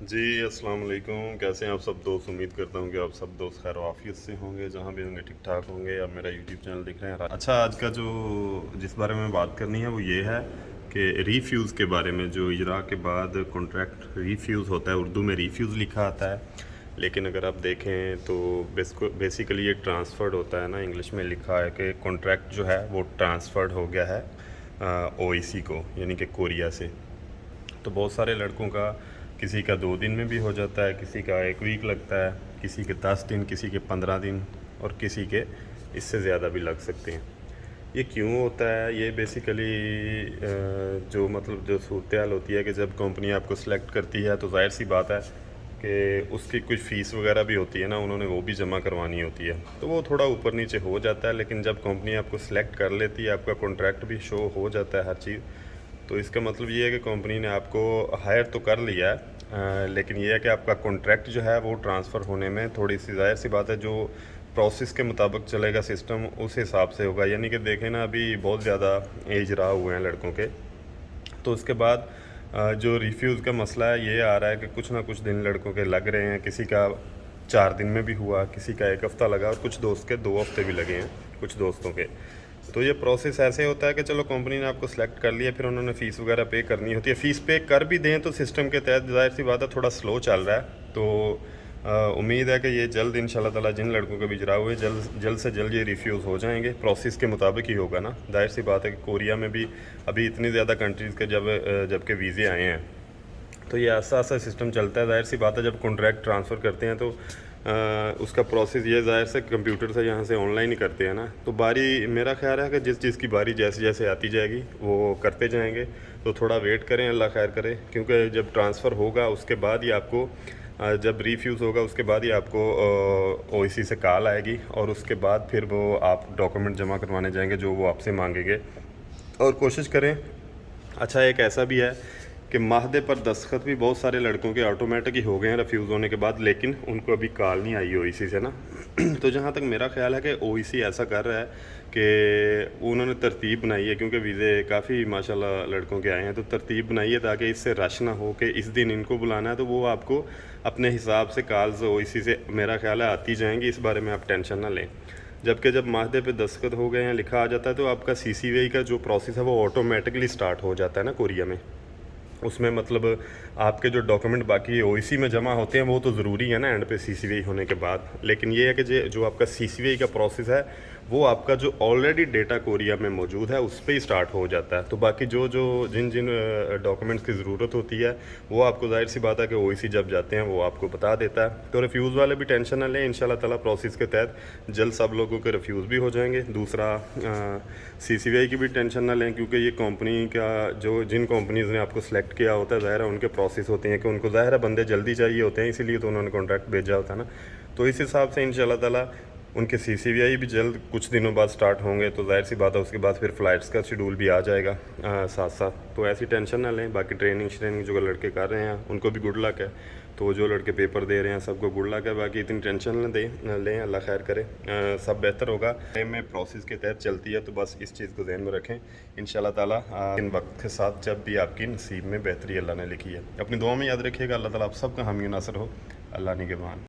जी अस्सलाम वालेकुम। कैसे हैं आप सब दोस्त? उम्मीद करता हूँ कि आप सब दोस्त खैर वाफियत से होंगे, जहाँ भी होंगे ठीक ठाक होंगे। आप मेरा यूट्यूब चैनल देख रहे हैं। अच्छा, आज का जो जिस बारे में बात करनी है वो ये है कि रीफ्यूज़ के बारे में। जो इजरा के बाद कॉन्ट्रैक्ट रीफ्यूज़ होता है, उर्दू में रीफ्यूज़ लिखा आता है, लेकिन अगर आप देखें तो बेसिकली ये ट्रांसफ़र्ड होता है ना। इंग्लिश में लिखा है कि कॉन्ट्रैक्ट जो है वो ट्रांसफ़र्ड हो गया है ओईसी को, यानी कि कोरिया से। तो बहुत सारे लड़कों का, किसी का 2 दिन में भी हो जाता है, किसी का 1 वीक लगता है, किसी के 10 दिन, किसी के 15 दिन, और किसी के इससे ज़्यादा भी लग सकते हैं। ये क्यों होता है? ये बेसिकली जो मतलब जो सूरत हाल होती है कि जब कंपनी आपको सेलेक्ट करती है तो जाहिर सी बात है कि उसकी कुछ फ़ीस वगैरह भी होती है ना, उन्होंने वो भी जमा करवानी होती है, तो वो थोड़ा ऊपर नीचे हो जाता है। लेकिन जब कंपनी आपको सेलेक्ट कर लेती है, आपका कॉन्ट्रैक्ट भी शो हो जाता है हर चीज़, तो इसका मतलब ये है कि कंपनी ने आपको हायर तो कर लिया है, लेकिन ये है कि आपका कॉन्ट्रैक्ट जो है वो ट्रांसफ़र होने में थोड़ी सी ज़ाहिर सी बात है, जो प्रोसेस के मुताबिक चलेगा सिस्टम उस हिसाब से होगा। यानी कि देखें ना, अभी बहुत ज़्यादा एज रहा हुए हैं लड़कों के, तो उसके बाद जो रिफ्यूज़ का मसला है ये आ रहा है कि कुछ ना कुछ दिन लड़कों के लग रहे हैं। किसी का 4 दिन में भी हुआ, किसी का 1 हफ़्ता लगा, और कुछ दोस्त के 2 हफ़्ते भी लगे हैं, कुछ दोस्तों के। तो ये प्रोसेस ऐसे होता है कि चलो कंपनी ने आपको सेलेक्ट कर लिया, फिर उन्होंने फ़ीस वगैरह पे करनी होती है। फ़ीस पे कर भी दें तो सिस्टम के तहत ज़ाहिर सी बात है थोड़ा स्लो चल रहा है। तो उम्मीद है कि ये जल्द इंशाल्लाह ताला जिन लड़कों के भी इजरा हुए जल्द से जल्द ये रिफ्यूज़ हो जाएंगे। प्रोसेस के मुताबिक ही होगा ना। ज़ाहिर सी बात है कि कोरिया में भी अभी इतनी ज़्यादा कंट्रीज़ के जबकि वीज़े आए हैं, तो ये ऐसा ऐसा सिस्टम चलता है। ज़ाहिर सी बात है जब कॉन्ट्रैक्ट ट्रांसफ़र करते हैं तो उसका प्रोसेस ये ज़ाहिर से कंप्यूटर से यहाँ से ऑनलाइन ही करते हैं ना। तो बारी मेरा ख्याल है कि जिस चीज़ की बारी जैसे जैसे आती जाएगी वो करते जाएंगे। तो थोड़ा वेट करें, अल्लाह खैर करे, क्योंकि जब ट्रांसफ़र होगा उसके बाद ही आपको जब रीफ्यूज़ होगा उसके बाद ही आपको ओईसी से कॉल आएगी, और उसके बाद फिर वो आप डॉक्यूमेंट जमा करवाने जाएंगे जो वो आपसे मांगेंगे। और कोशिश करें। अच्छा, एक ऐसा भी है कि माहदे पर दस्तखत भी बहुत सारे लड़कों के ऑटोमेटिक ही हो गए हैं रिफ्यूज़ होने के बाद, लेकिन उनको अभी कॉल नहीं आई ओईसी से ना। तो जहाँ तक मेरा ख्याल है कि ओईसी ऐसा कर रहा है कि उन्होंने तरतीब बनाई है, क्योंकि वीज़े काफ़ी माशाल्लाह लड़कों के आए हैं, तो तरतीब बनाई है ताकि इससे रश ना हो कि इस दिन इनको बुलाना है, तो वो आपको अपने हिसाब से कॉल्स ओईसी से मेरा ख्याल है आती जाएंगी। इस बारे में आप टेंशन ना लें। जबकि जब माहदे पे दस्तखत हो गए हैं, लिखा आ जाता है, तो आपका सीसीवीआई का जो प्रोसेस है वो ऑटोमेटिकली स्टार्ट हो जाता है ना कोरिया में। उसमें मतलब आपके जो डॉक्यूमेंट बाकी ओईसी में जमा होते हैं वो तो ज़रूरी है ना एंड पे सीसीवीआई होने के बाद। लेकिन ये है कि जो आपका सीसीवीआई का प्रोसेस है वो आपका जो ऑलरेडी डेटा कोरिया में मौजूद है उस पर ही स्टार्ट हो जाता है। तो बाकी जो जो जिन जिन डॉक्यूमेंट्स की ज़रूरत होती है वो आपको ज़ाहिर सी बात है कि ओईसी जब जाते हैं वो आपको बता देता है। तो रिफ्यूज़ वाले भी टेंशन ना लें, इंशाल्लाह ताला प्रोसेस के तहत जल्द सब लोगों के रिफ्यूज़ भी हो जाएंगे। दूसरा, सीसीवीआई की भी टेंशन ना लें, क्योंकि ये कंपनी का जो जिन कंपनीज़ ने आपको सेलेक्ट किया होता है, ज़ाहिर है उनके प्रोसेस होते हैं कि उनको ज़ाहिर है बंदे जल्दी चाहिए होते हैं, इसीलिए तो उन्होंने कॉन्ट्रैक्ट भेजा होता है ना। तो इस हिसाब से इंशाल्लाह ताला उनके सीसीवीआई भी जल्द कुछ दिनों बाद स्टार्ट होंगे, तो ज़ाहिर सी बात है उसके बाद फिर फ़्लाइट्स का शेड्यूल भी आ जाएगा साथ साथ। तो ऐसी टेंशन ना लें। बाकी ट्रेनिंग जो लड़के कर रहे हैं उनको भी गुड लक है, तो जो लड़के पेपर दे रहे हैं सबको गुड लक है। बाकी इतनी टेंशन ना लें, अल्लाह खैर करे, सब बेहतर होगा। में प्रोसेस के तहत चलती है, तो बस इस चीज़ को ध्यान में रखें। इंशाल्लाह ताला इन वक्त के साथ जब भी आपकी नसीब में बेहतरी अल्लाह ने लिखी है, अपनी दुआ में याद रखिएगा। अल्लाह ताला आप सबका हामी नासर हो। अल्लाह निगहबान।